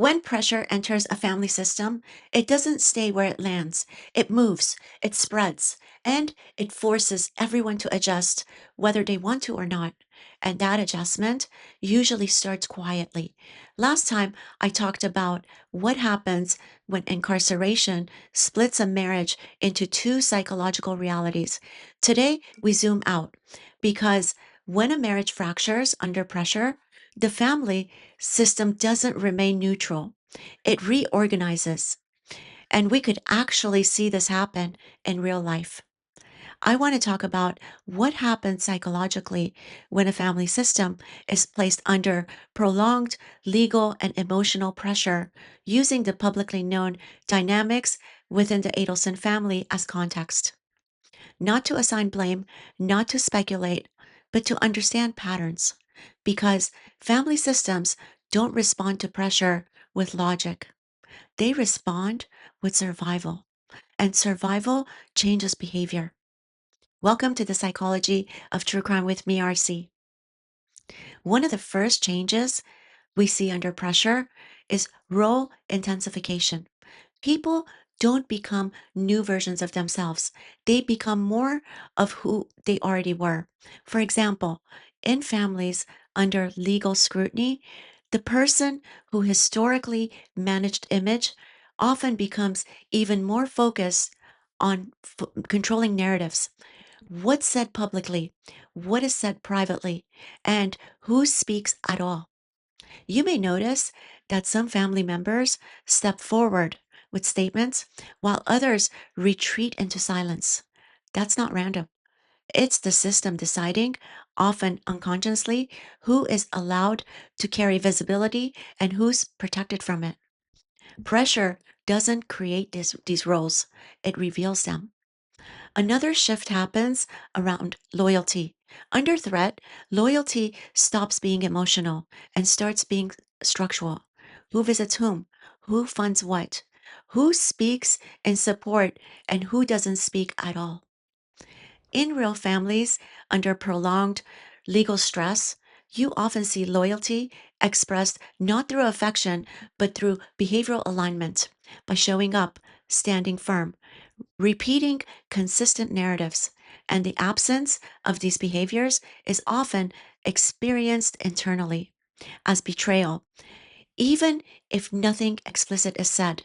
When pressure enters a family system, it doesn't stay where it lands. It moves, it spreads, and it forces everyone to adjust, whether they want to or not. And that adjustment usually starts quietly. Last time, I talked about what happens when incarceration splits a marriage into two psychological realities. Today, we zoom out because when a marriage fractures under pressure, the family system doesn't remain neutral. It reorganizes. And we could actually see this happen in real life. I want to talk about what happens psychologically when a family system is placed under prolonged legal and emotional pressure, using the publicly known dynamics within the Adelson family as context. Not to assign blame, not to speculate, but to understand patterns. Because family systems don't respond to pressure with logic, they respond with survival. And survival changes behavior. Welcome to the Psychology of True Crime with me, RC. One of the first changes we see under pressure is role intensification. People don't become new versions of themselves, they become more of who they already were. For example, in families under legal scrutiny, the person who historically managed image often becomes even more focused on controlling narratives. What's said publicly, what is said privately, and who speaks at all. You may notice that some family members step forward with statements while others retreat into silence. That's not random. It's the system deciding, often unconsciously, who is allowed to carry visibility and who's protected from it. Pressure doesn't create these roles, it reveals them. Another shift happens around loyalty. Under threat, loyalty stops being emotional and starts being structural. Who visits whom? Who funds what? Who speaks in support and who doesn't speak at all? In real families, under prolonged legal stress, you often see loyalty expressed not through affection, but through behavioral alignment, by showing up, standing firm, repeating consistent narratives, and the absence of these behaviors is often experienced internally as betrayal, even if nothing explicit is said.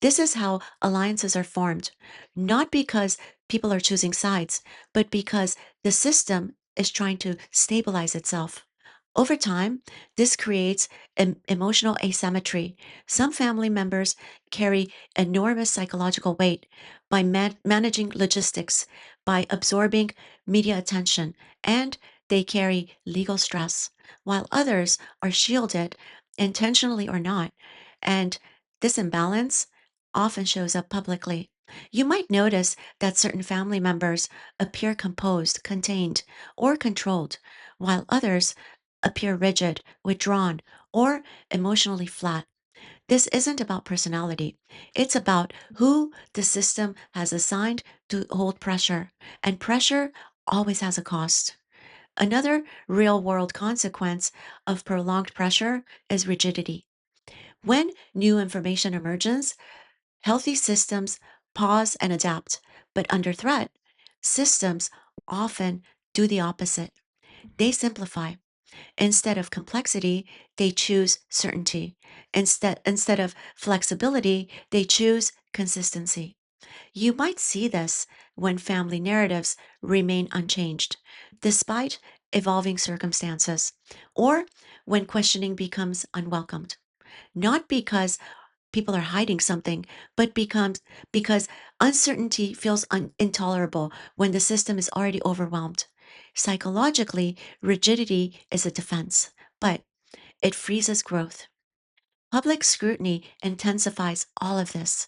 This is how alliances are formed, not because people are choosing sides, but because the system is trying to stabilize itself. Over time, this creates emotional asymmetry. Some family members carry enormous psychological weight by managing logistics, by absorbing media attention, and they carry legal stress, while others are shielded, intentionally or not. And this imbalance often shows up publicly. You might notice that certain family members appear composed, contained, or controlled, while others appear rigid, withdrawn, or emotionally flat. This isn't about personality. It's about who the system has assigned to hold pressure, and pressure always has a cost. Another real world consequence of prolonged pressure is rigidity. When new information emerges, healthy systems pause and adapt, but under threat, systems often do the opposite. They simplify. Instead of complexity, they choose certainty. Instead of flexibility, they choose consistency. You might see this when family narratives remain unchanged, despite evolving circumstances, or when questioning becomes unwelcomed. Not because people are hiding something, but because uncertainty feels intolerable when the system is already overwhelmed. Psychologically, rigidity is a defense, but it freezes growth. Public scrutiny intensifies all of this.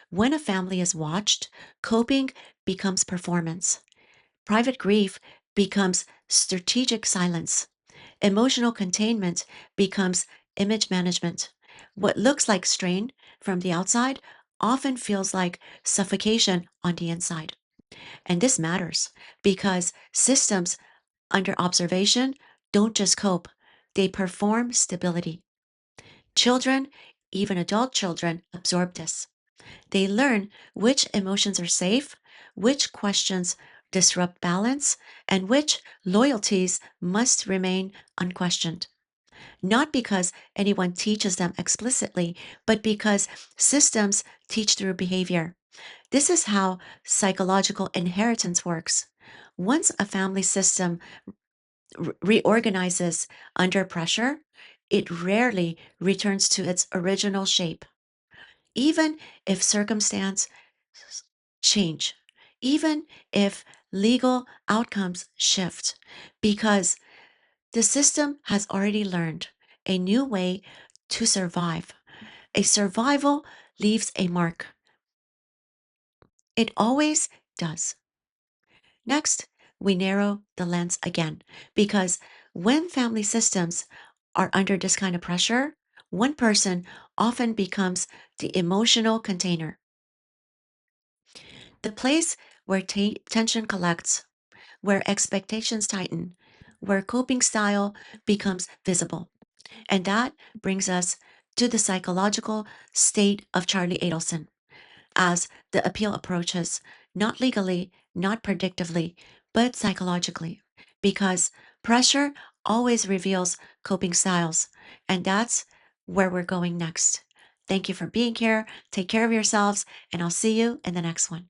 When a family is watched, coping becomes performance. Private grief becomes strategic silence. Emotional containment becomes image management. What looks like strain from the outside often feels like suffocation on the inside. And this matters because systems under observation don't just cope, they perform stability. Children Even adult children absorb this. They learn which emotions are safe, which questions disrupt balance, and which loyalties must remain unquestioned. Not because anyone teaches them explicitly, but because systems teach through behavior. This is how psychological inheritance works. Once a family system reorganizes under pressure, it rarely returns to its original shape, even if circumstances change, even if legal outcomes shift, because the system has already learned a new way to survive. A survival leaves a mark. It always does. Next, we narrow the lens again because when family systems are under this kind of pressure, one person often becomes the emotional container, the place where tension collects, where expectations tighten, where coping style becomes visible. And that brings us to the psychological state of Charlie Adelson as the appeal approaches, not legally, not predictively, but psychologically, because pressure always reveals coping styles, and that's where we're going next. Thank you for being here. Take care of yourselves, and I'll see you in the next one.